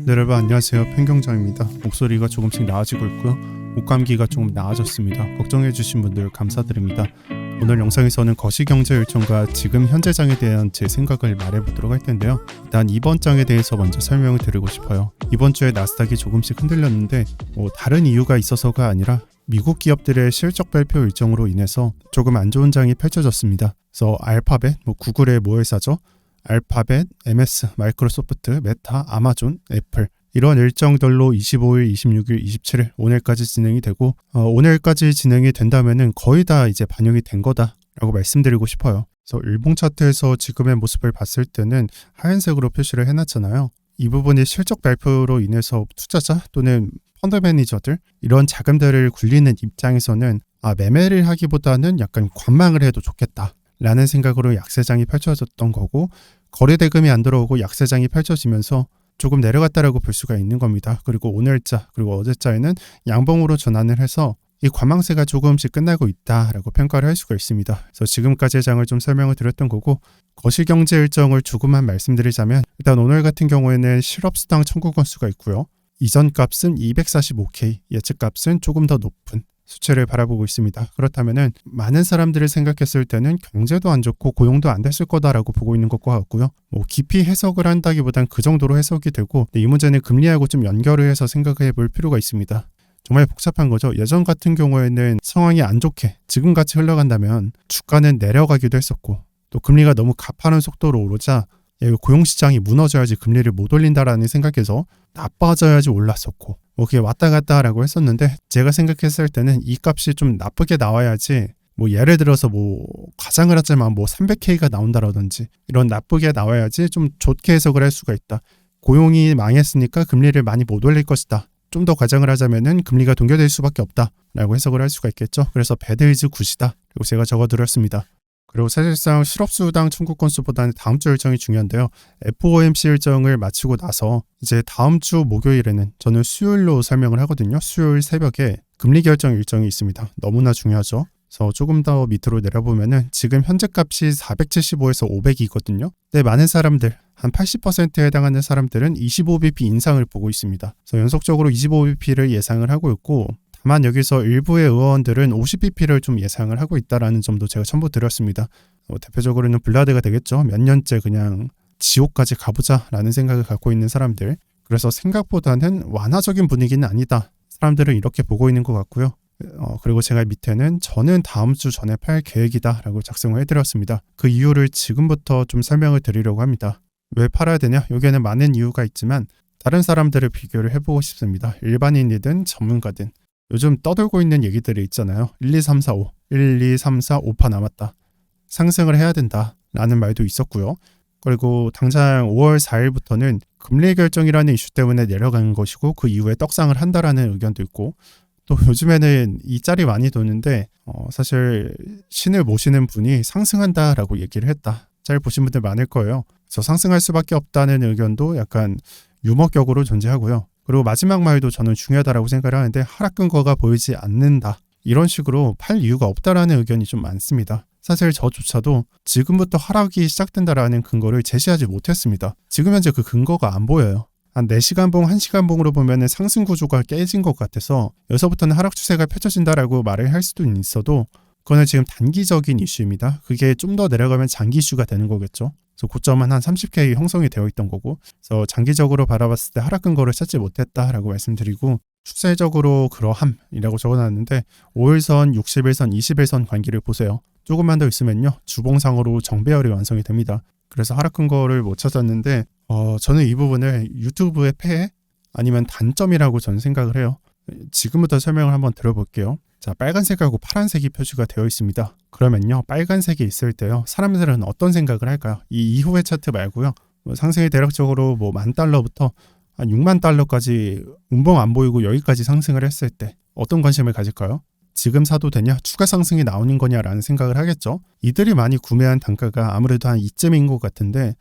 네, 여러분 안녕하세요. 펜경장입니다. 목소리가 조금씩 나아지고 있고요. 목감기가 조금 나아졌습니다. 걱정해주신 분들 감사드립니다. 오늘 영상에서는 거시경제 일정과 지금 현재장에 대한 제 생각을 말해보도록 할 텐데요. 일단 이번 장에 대해서 먼저 설명을 드리고 싶어요. 이번 주에 나스닥이 조금씩 흔들렸는데 다른 이유가 있어서가 아니라 미국 기업들의 실적 발표 일정으로 인해서 조금 안 좋은 장이 펼쳐졌습니다. 그래서 알파벳, 구글의 뭐 회사죠? 알파벳, MS, 마이크로소프트, 메타, 아마존, 애플 이런 일정들로 25일, 26일, 27일 오늘까지 진행이 되고 오늘까지 진행이 된다면은 거의 다 이제 반영이 된 거다라고 말씀드리고 싶어요. 그래서 일봉 차트에서 지금의 모습을 봤을 때는 하얀색으로 표시를 해놨잖아요. 이 부분이 실적 발표로 인해서 투자자 또는 펀드 매니저들 이런 자금들을 굴리는 입장에서는 매매를 하기보다는 약간 관망을 해도 좋겠다 라는 생각으로 약세장이 펼쳐졌던 거고, 거래 대금이 안 들어오고 약세장이 펼쳐지면서 조금 내려갔다라고 볼 수가 있는 겁니다. 그리고 오늘자 그리고 어제자에는 양봉으로 전환을 해서 이 관망세가 조금씩 끝나고 있다라고 평가를 할 수가 있습니다. 그래서 지금까지의 장을 좀 설명을 드렸던 거고, 거시경제 일정을 조금만 말씀드리자면 일단 오늘 같은 경우에는 실업수당 청구 건수가 있고요. 이전 값은 245K, 예측 값은 조금 더 높은 수치를 바라보고 있습니다. 그렇다면은 많은 사람들을 생각했을 때는 경제도 안 좋고 고용도 안 됐을 거다라고 보고 있는 것과 같고요. 깊이 해석을 한다기보단 그 정도로 해석이 되고, 이 문제는 금리하고 좀 연결을 해서 생각해 볼 필요가 있습니다. 정말 복잡한 거죠. 예전 같은 경우에는 상황이 안 좋게 지금같이 흘러간다면 주가는 내려가기도 했었고, 또 금리가 너무 가파른 속도로 오르자 고용시장이 무너져야지 금리를 못 올린다라는 생각에서 나빠져야지 올랐었고, 그게 왔다 갔다 라고 했었는데, 제가 생각했을 때는 이 값이 좀 나쁘게 나와야지, 예를 들어서 가상을 하자면 300K가 나온다라든지 이런 나쁘게 나와야지 좀 좋게 해석을 할 수가 있다. 고용이 망했으니까 금리를 많이 못 올릴 것이다. 좀 더 과장을 하자면은 금리가 동결될 수밖에 없다 라고 해석을 할 수가 있겠죠. 그래서 배드 이즈 굿이다 라고 제가 적어드렸습니다. 그리고 사실상 실업수당 청구 건수보다는 다음 주 일정이 중요한데요. FOMC 일정을 마치고 나서 이제 다음 주 목요일에는 저는 수요일로 설명을 하거든요. 수요일 새벽에 금리 결정 일정이 있습니다. 너무나 중요하죠. 그래서 조금 더 밑으로 내려보면은 지금 현재 값이 475에서 500이거든요. 근데 많은 사람들, 한 80%에 해당하는 사람들은 25bp 인상을 보고 있습니다. 그래서 연속적으로 25bp를 예상을 하고 있고, 다만 여기서 일부의 의원들은 50bp를 좀 예상을 하고 있다라는 점도 제가 첨부 드렸습니다. 대표적으로는 블라드가 되겠죠. 몇 년째 그냥 지옥까지 가보자라는 생각을 갖고 있는 사람들. 그래서 생각보다는 완화적인 분위기는 아니다. 사람들은 이렇게 보고 있는 것 같고요. 그리고 제가 밑에는 저는 다음 주 전에 팔 계획이다 라고 작성을 해드렸습니다. 그 이유를 지금부터 좀 설명을 드리려고 합니다. 왜 팔아야 되냐? 여기에는 많은 이유가 있지만 다른 사람들을 비교를 해보고 싶습니다. 일반인이든 전문가든. 요즘 떠돌고 있는 얘기들이 있잖아요. 1, 2, 3, 4, 5. 1, 2, 3, 4, 5파 남았다. 상승을 해야 된다 라는 말도 있었고요. 그리고 당장 5월 4일부터는 금리 결정이라는 이슈 때문에 내려가는 것이고, 그 이후에 떡상을 한다라는 의견도 있고, 또 요즘에는 이 짤이 많이 도는데 사실 신을 모시는 분이 상승한다라고 얘기를 했다. 짤 보신 분들 많을 거예요. 그래서 상승할 수밖에 없다는 의견도 약간 유머격으로 존재하고요. 그리고 마지막 말도 저는 중요하다라고 생각을 하는데, 하락 근거가 보이지 않는다. 이런 식으로 팔 이유가 없다라는 의견이 좀 많습니다. 사실 저조차도 지금부터 하락이 시작된다라는 근거를 제시하지 못했습니다. 지금 현재 그 근거가 안 보여요. 한 4시간 봉, 1시간 봉으로 보면 상승 구조가 깨진 것 같아서 여기서부터는 하락 추세가 펼쳐진다라고 말을 할 수도 있어도, 그거는 지금 단기적인 이슈입니다. 그게 좀 더 내려가면 장기 이슈가 되는 거겠죠. 그래서 고점은 한 30K 형성이 되어 있던 거고, 그래서 장기적으로 바라봤을 때 하락 근거를 찾지 못했다라고 말씀드리고, 추세적으로 그러함이라고 적어놨는데 5일선, 60일선, 20일선 관계를 보세요. 조금만 더 있으면요 주봉상으로 정배열이 완성이 됩니다. 그래서 하락 근거를 못 찾았는데 저는 이 부분을 유튜브의 폐해 아니면 단점이라고 저는 생각을 해요. 지금부터 설명을 한번 들어볼게요. 자, 빨간색하고 파란색이 표시가 되어 있습니다. 그러면요 빨간색이 있을 때요 사람들은 어떤 생각을 할까요? 이 이후의 차트 말고요, 상승이 대략적으로 $10,000부터 한 $60,000까지 운봉 안 보이고 여기까지 상승을 했을 때 어떤 관심을 가질까요? 지금 사도 되냐? 추가 상승이 나오는 거냐라는 생각을 하겠죠. 이들이 많이 구매한 단가가 아무래도 한 이쯤인 것 같은데,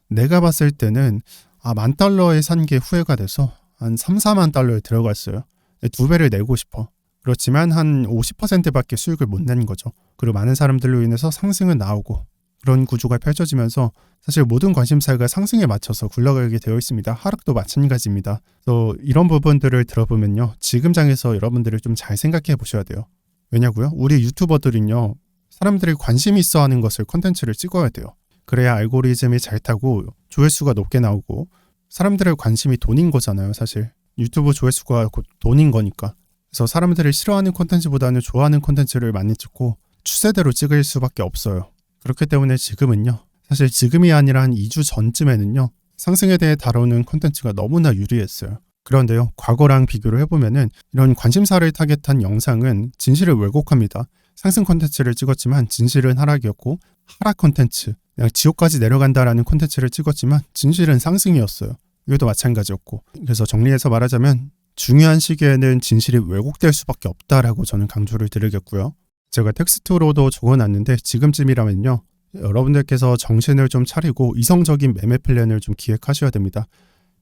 내가 봤을 때는 $10,000에 산 게 후회가 돼서 한 3, 4만 달러에 들어갔어요. 2배를 내고 싶어. 그렇지만 한 50%밖에 수익을 못 내는 거죠. 그리고 많은 사람들로 인해서 상승은 나오고 그런 구조가 펼쳐지면서 사실 모든 관심사가 상승에 맞춰서 굴러가게 되어 있습니다. 하락도 마찬가지입니다. 또 이런 부분들을 들어보면요. 지금 장에서 여러분들이 좀 잘 생각해 보셔야 돼요. 왜냐고요? 우리 유튜버들은요. 사람들이 관심 있어 하는 것을 콘텐츠를 찍어야 돼요. 그래야 알고리즘이 잘 타고 조회수가 높게 나오고 사람들의 관심이 돈인 거잖아요. 사실 유튜브 조회수가 곧 돈인 거니까. 그래서 사람들이 싫어하는 콘텐츠보다는 좋아하는 콘텐츠를 많이 찍고 추세대로 찍을 수밖에 없어요. 그렇기 때문에 지금은요. 사실 지금이 아니라 한 2주 전쯤에는요. 상승에 대해 다루는 콘텐츠가 너무나 유리했어요. 그런데요. 과거랑 비교를 해보면은 이런 관심사를 타겟한 영상은 진실을 왜곡합니다. 상승 콘텐츠를 찍었지만 진실은 하락이었고 하락 콘텐츠, 그냥 지옥까지 내려간다라는 콘텐츠를 찍었지만 진실은 상승이었어요. 이것도 마찬가지였고. 그래서 정리해서 말하자면 중요한 시기에는 진실이 왜곡될 수밖에 없다라고 저는 강조를 드리겠고요. 제가 텍스트로도 적어놨는데 지금쯤이라면요. 여러분들께서 정신을 좀 차리고 이성적인 매매 플랜을 좀 기획하셔야 됩니다.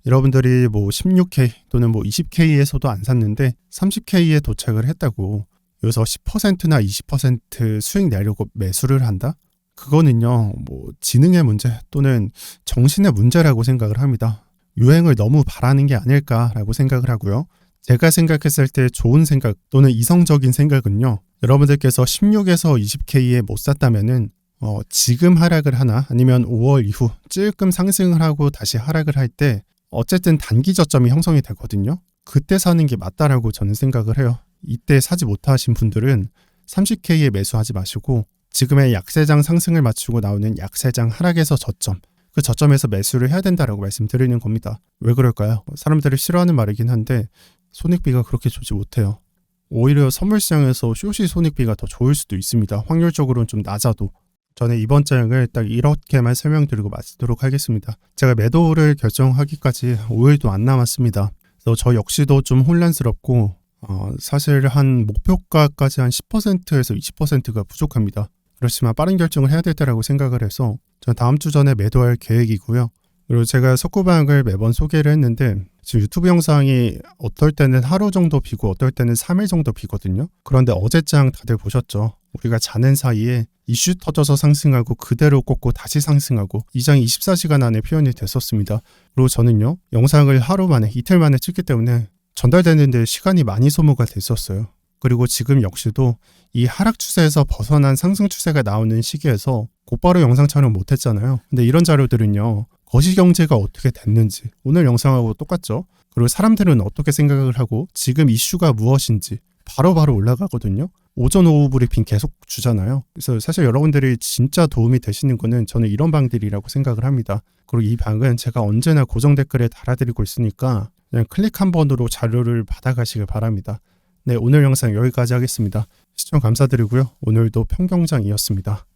여러분들이 뭐 16K 또는 뭐 20K에서도 안 샀는데 30K에 도착을 했다고 여기서 10%나 20% 수익 내려고 매수를 한다? 그거는요. 뭐 지능의 문제 또는 정신의 문제라고 생각을 합니다. 유행을 너무 바라는 게 아닐까라고 생각을 하고요. 제가 생각했을 때 좋은 생각 또는 이성적인 생각은요. 여러분들께서 16에서 20K에 못 샀다면은 지금 하락을 하나 아니면 5월 이후 찔끔 상승을 하고 다시 하락을 할 때 어쨌든 단기 저점이 형성이 되거든요. 그때 사는 게 맞다라고 저는 생각을 해요. 이때 사지 못하신 분들은 30K에 매수하지 마시고 지금의 약세장 상승을 맞추고 나오는 약세장 하락에서 저점, 그 저점에서 매수를 해야 된다라고 말씀드리는 겁니다. 왜 그럴까요? 사람들이 싫어하는 말이긴 한데 손익비가 그렇게 좋지 못해요. 오히려 선물시장에서 숏이 손익비가 더 좋을 수도 있습니다. 확률적으로는 좀 낮아도. 저는 이번 장을 딱 이렇게만 설명드리고 마치도록 하겠습니다. 제가 매도를 결정하기까지 5일도 안 남았습니다. 그래서 저 역시도 좀 혼란스럽고 사실 한 목표가까지 한 10%에서 20%가 부족합니다. 그렇지만 빠른 결정을 해야 될 때라고 생각을 해서 전 다음 주 전에 매도할 계획이고요. 그리고 제가 석고방을 매번 소개를 했는데 지금 유튜브 영상이 어떨 때는 하루 정도 비고 어떨 때는 3일 정도 비거든요. 그런데 어제장 다들 보셨죠? 우리가 자는 사이에 이슈 터져서 상승하고 그대로 꽂고 다시 상승하고 이 장이 24시간 안에 표현이 됐었습니다. 그리고 저는요. 영상을 하루 만에 이틀 만에 찍기 때문에 전달되는데 시간이 많이 소모가 됐었어요. 그리고 지금 역시도 이 하락 추세에서 벗어난 상승 추세가 나오는 시기에서 곧바로 영상 촬영 못했잖아요. 근데 이런 자료들은요. 거시경제가 어떻게 됐는지 오늘 영상하고 똑같죠. 그리고 사람들은 어떻게 생각을 하고 지금 이슈가 무엇인지 바로바로 올라가거든요. 오전 오후 브리핑 계속 주잖아요. 그래서 사실 여러분들이 진짜 도움이 되시는 거는 저는 이런 방들이라고 생각을 합니다. 그리고 이 방은 제가 언제나 고정 댓글에 달아드리고 있으니까 그냥 클릭 한 번으로 자료를 받아가시길 바랍니다. 네, 오늘 영상 여기까지 하겠습니다. 시청 감사드리고요. 오늘도 평경장이었습니다.